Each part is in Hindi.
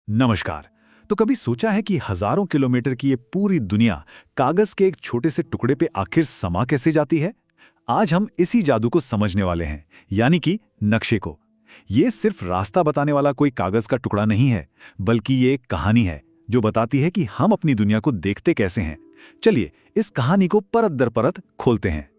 नमस्कार। तो कभी सोचा है कि हजारों किलोमीटर की ये पूरी दुनिया कागज के एक छोटे से टुकड़े पे आखिर समा कैसे जाती है? आज हम इसी जादू को समझने वाले हैं, यानी कि नक्शे को। ये सिर्फ रास्ता बताने वाला कोई कागज का टुकड़ा नहीं है, बल्कि ये एक कहानी है जो बताती है कि हम अपनी दुनिया को देखते कैसे हैं। चलिए इस कहानी को परत दर परत खोलते हैं।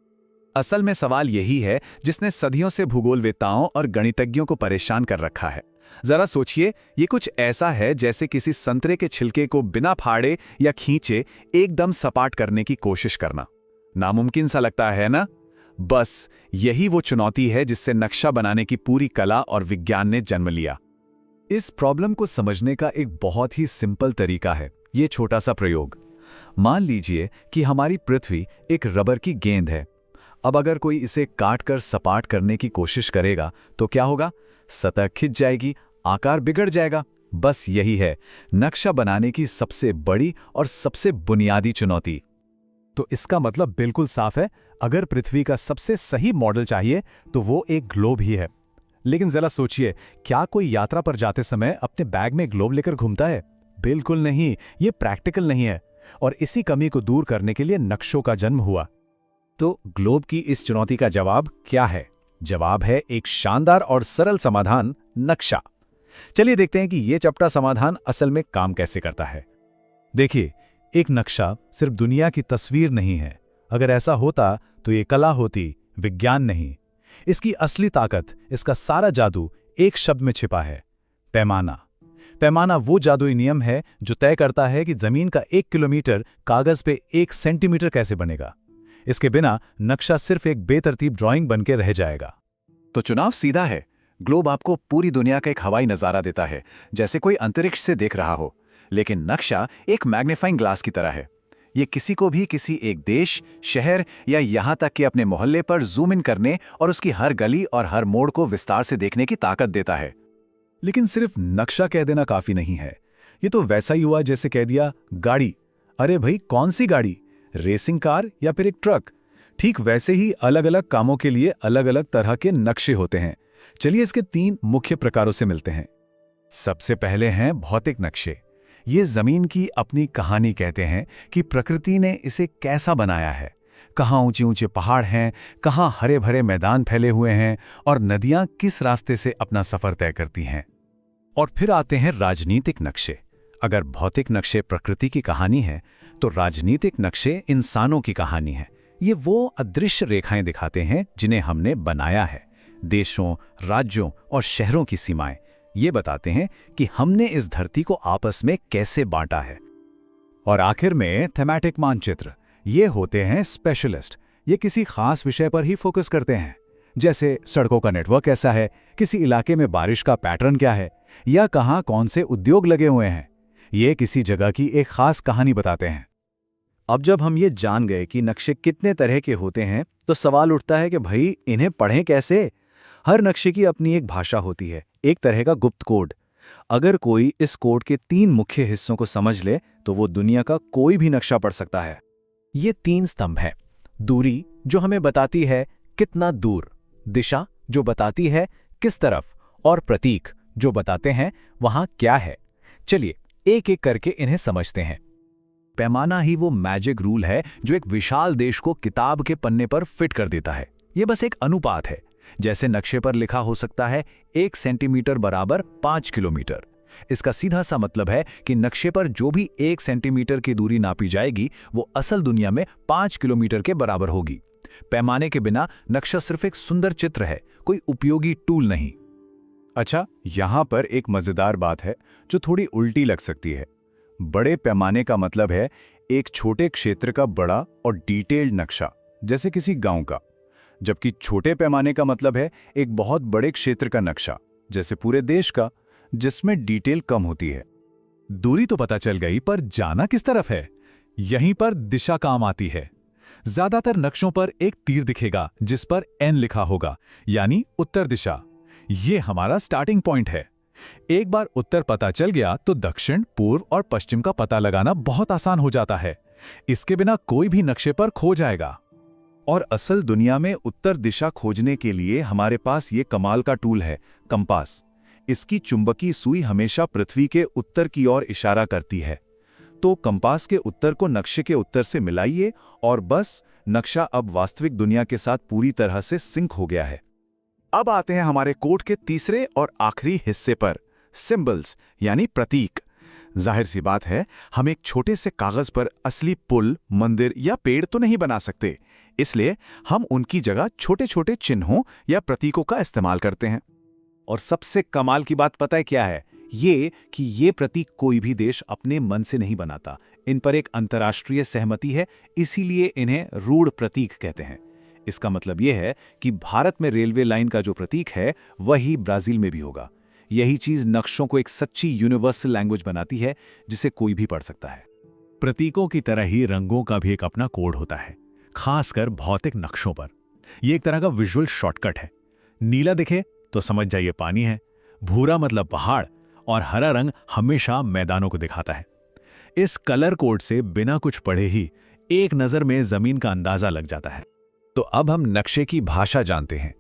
असल में सवाल यही है जिसने सदियों से भूगोलवेत्ताओं और गणितज्ञों को परेशान कर रखा है। जरा सोचिए, ये कुछ ऐसा है जैसे किसी संतरे के छिलके को बिना फाड़े या खींचे एकदम सपाट करने की कोशिश करना। नामुमकिन सा लगता है ना? बस यही वो चुनौती है जिससे नक्शा बनाने की पूरी कला और विज्ञान ने जन्म लिया। इस प्रॉब्लम को समझने का एक बहुत ही सिंपल तरीका है, ये छोटा सा प्रयोग। मान लीजिए कि हमारी पृथ्वी एक रबर की गेंद है। अब अगर कोई इसे काटकर सपाट करने की कोशिश करेगा तो क्या होगा? सतह खिंच जाएगी, आकार बिगड़ जाएगा। बस यही है नक्शा बनाने की सबसे बड़ी और सबसे बुनियादी चुनौती। तो इसका मतलब बिल्कुल साफ है, अगर पृथ्वी का सबसे सही मॉडल चाहिए तो वो एक ग्लोब ही है। लेकिन जरा सोचिए, क्या कोई यात्रा पर जाते समय अपने बैग में ग्लोब लेकर घूमता है? बिल्कुल नहीं, ये प्रैक्टिकल नहीं है। और इसी कमी को दूर करने के लिए नक्शों का जन्म हुआ। तो ग्लोब की इस चुनौती का जवाब क्या है? जवाब है एक शानदार और सरल समाधान, नक्शा। चलिए देखते हैं कि यह चपटा समाधान असल में काम कैसे करता है। देखिए, एक नक्शा सिर्फ दुनिया की तस्वीर नहीं है। अगर ऐसा होता तो ये कला होती, विज्ञान नहीं। इसकी असली ताकत, इसका सारा जादू एक शब्द में छिपा है: पैमाना। पैमाना वो जादुई नियम है जो तय करता है कि जमीन का 1 किलोमीटर कागज पे 1 सेंटीमीटर कैसे बनेगा। इसके बिना नक्शा सिर्फ एक बेतरतीब ड्राइंग बनके रह जाएगा। तो चुनाव सीधा है। ग्लोब आपको पूरी दुनिया का एक हवाई नजारा देता है, जैसे कोई अंतरिक्ष से देख रहा हो। लेकिन नक्शा एक मैग्नीफाइंग ग्लास की तरह है। ये किसी को भी किसी एक देश, शहर या यहाँ तक कि अपने मोहल्ले पर जूम इन करने और उसकी हर गली और हर मोड़ को विस्तार से देखने की ताकत देता है। लेकिन सिर्फ नक्शा कह देना काफी नहीं है। ये तो वैसा ही हुआ जैसे कह दिया गाड़ी। अरे भाई, कौन सी गाड़ी? रेसिंग कार या फिर एक ट्रक? ठीक वैसे ही अलग अलग कामों के लिए अलग अलग तरह के नक्शे होते हैं। चलिए इसके 3 मुख्य प्रकारों से मिलते हैं। सबसे पहले हैं भौतिक नक्शे। ये जमीन की अपनी कहानी कहते हैं कि प्रकृति ने इसे कैसा बनाया है। कहाँ ऊंचे ऊंचे पहाड़ हैं, कहाँ हरे भरे मैदान फैले हुए हैं और नदियां किस रास्ते से अपना सफर तय करती हैं। और फिर आते हैं राजनीतिक नक्शे। अगर भौतिक नक्शे प्रकृति की कहानी है तो राजनीतिक नक्शे इंसानों की कहानी है। ये वो अदृश्य रेखाएं दिखाते हैं जिन्हें हमने बनाया है। देशों, राज्यों और शहरों की सीमाएं ये बताते हैं कि हमने इस धरती को आपस में कैसे बांटा है। और आखिर में थीमैटिक मानचित्र। ये होते हैं स्पेशलिस्ट। ये किसी खास विषय पर ही फोकस करते हैं, जैसे सड़कों का नेटवर्क कैसा है, किसी इलाके में बारिश का पैटर्न क्या है, या कहाँ कौन से उद्योग लगे हुए हैं। ये किसी जगह की एक खास कहानी बताते हैं। अब जब हम ये जान गए कि नक्शे कितने तरह के होते हैं, तो सवाल उठता है कि भाई इन्हें पढ़ें कैसे? हर नक्शे की अपनी एक भाषा होती है, एक तरह का गुप्त कोड। अगर कोई इस कोड के 3 मुख्य हिस्सों को समझ ले तो वो दुनिया का कोई भी नक्शा पढ़ सकता है। ये 3 स्तंभ हैं। दूरी, जो हमें बताती है कितना दूर। दिशा, जो बताती है किस तरफ। और प्रतीक, जो बताते हैं वहां क्या है। चलिए एक एक करके इन्हें समझते हैं। पैमाना ही वो मैजिक रूल है जो एक विशाल देश को किताब के पन्ने पर फिट कर देता है। ये बस एक अनुपात है। जैसे नक्शे पर लिखा हो सकता है 1 सेंटीमीटर बराबर 5 किलोमीटर। इसका सीधा सा मतलब है कि नक्शे पर जो भी 1 सेंटीमीटर की दूरी नापी जाएगी वो असल दुनिया में 5 किलोमीटर के बराबर होगी। पैमाने के बिना नक्शा सिर्फ एक सुंदर चित्र है, कोई उपयोगी टूल नहीं। अच्छा, यहां पर एक मजेदार बात है जो थोड़ी उल्टी लग सकती है। बड़े पैमाने का मतलब है एक छोटे क्षेत्र का बड़ा और डिटेल्ड नक्शा, जैसे किसी गांव का। जबकि छोटे पैमाने का मतलब है एक बहुत बड़े क्षेत्र का नक्शा, जैसे पूरे देश का, जिसमें डिटेल कम होती है। दूरी तो पता चल गई, पर जाना किस तरफ है? यहीं पर दिशा काम आती है। ज्यादातर नक्शों पर एक तीर दिखेगा जिस पर N लिखा होगा, यानी उत्तर दिशा। ये हमारा स्टार्टिंग पॉइंट है। एक बार उत्तर पता चल गया तो दक्षिण, पूर्व और पश्चिम का पता लगाना बहुत आसान हो जाता है। इसके बिना कोई भी नक्शे पर खो जाएगा। और असल दुनिया में उत्तर दिशा खोजने के लिए हमारे पास ये कमाल का टूल है, कंपास। इसकी चुंबकीय सुई हमेशा पृथ्वी के उत्तर की ओर इशारा करती है। तो कंपास के उत्तर को नक्शे के उत्तर से मिलाइए और बस नक्शा अब वास्तविक दुनिया के साथ पूरी तरह से सिंक हो गया है। अब आते हैं हमारे कोड के तीसरे और आखिरी हिस्से पर, सिंबल्स यानी प्रतीक। जाहिर सी बात है, हम एक छोटे से कागज पर असली पुल, मंदिर या पेड़ तो नहीं बना सकते, इसलिए हम उनकी जगह छोटे छोटे चिन्हों या प्रतीकों का इस्तेमाल करते हैं। और सबसे कमाल की बात पता है क्या है? ये कि ये प्रतीक कोई भी देश अपने मन से नहीं बनाता। इन पर एक अंतर्राष्ट्रीय सहमति है, इसीलिए इन्हें रूढ़ प्रतीक कहते हैं। इसका मतलब यह है कि भारत में रेलवे लाइन का जो प्रतीक है वही ब्राजील में भी होगा। यही चीज नक्शों को एक सच्ची यूनिवर्सल लैंग्वेज बनाती है जिसे कोई भी पढ़ सकता है। प्रतीकों की तरह ही रंगों का भी एक अपना कोड होता है, खासकर भौतिक नक्शों पर। यह एक तरह का विजुअल शॉर्टकट है। नीला दिखे तो समझ जाइए पानी है, भूरा मतलब पहाड़, और हरा रंग हमेशा मैदानों को दिखाता है। इस कलर कोड से बिना कुछ पढ़े ही एक नजर में जमीन का अंदाजा लग जाता है। तो अब हम नक्शे की भाषा जानते हैं,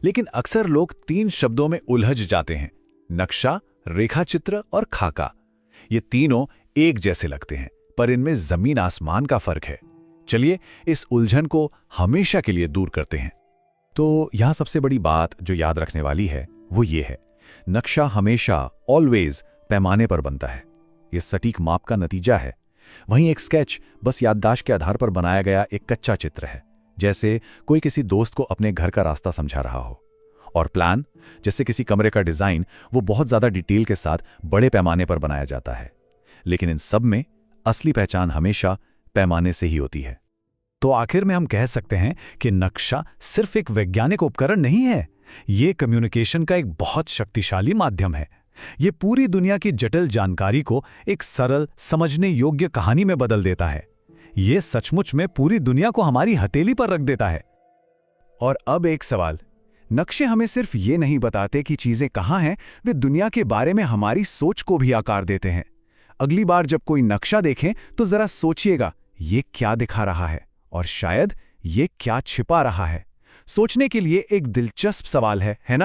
लेकिन अक्सर लोग 3 शब्दों में उलझ जाते हैं: नक्शा, रेखाचित्र और खाका। ये तीनों एक जैसे लगते हैं, पर इनमें जमीन आसमान का फर्क है। चलिए इस उलझन को हमेशा के लिए दूर करते हैं। तो यहां सबसे बड़ी बात जो याद रखने वाली है वो ये है, नक्शा हमेशा ऑलवेज पैमाने पर बनता है। ये सटीक माप का नतीजा है। वहीं एक स्केच बस याददाश्त के आधार पर बनाया गया एक कच्चा चित्र है, जैसे कोई किसी दोस्त को अपने घर का रास्ता समझा रहा हो। और प्लान, जैसे किसी कमरे का डिजाइन, वो बहुत ज्यादा डिटेल के साथ बड़े पैमाने पर बनाया जाता है। लेकिन इन सब में असली पहचान हमेशा पैमाने से ही होती है। तो आखिर में हम कह सकते हैं कि नक्शा सिर्फ एक वैज्ञानिक उपकरण नहीं है, ये कम्युनिकेशन का एक बहुत शक्तिशाली माध्यम है। ये पूरी दुनिया की जटिल जानकारी को एक सरल, समझने योग्य कहानी में बदल देता है। ये सचमुच में पूरी दुनिया को हमारी हथेली पर रख देता है। और अब एक सवाल, नक्शे हमें सिर्फ ये नहीं बताते कि चीजें कहाँ हैं, वे दुनिया के बारे में हमारी सोच को भी आकार देते हैं। अगली बार जब कोई नक्शा देखें तो जरा सोचिएगा, ये क्या दिखा रहा है और शायद ये क्या छिपा रहा है। सोचने के लिए एक दिलचस्प सवाल है ना?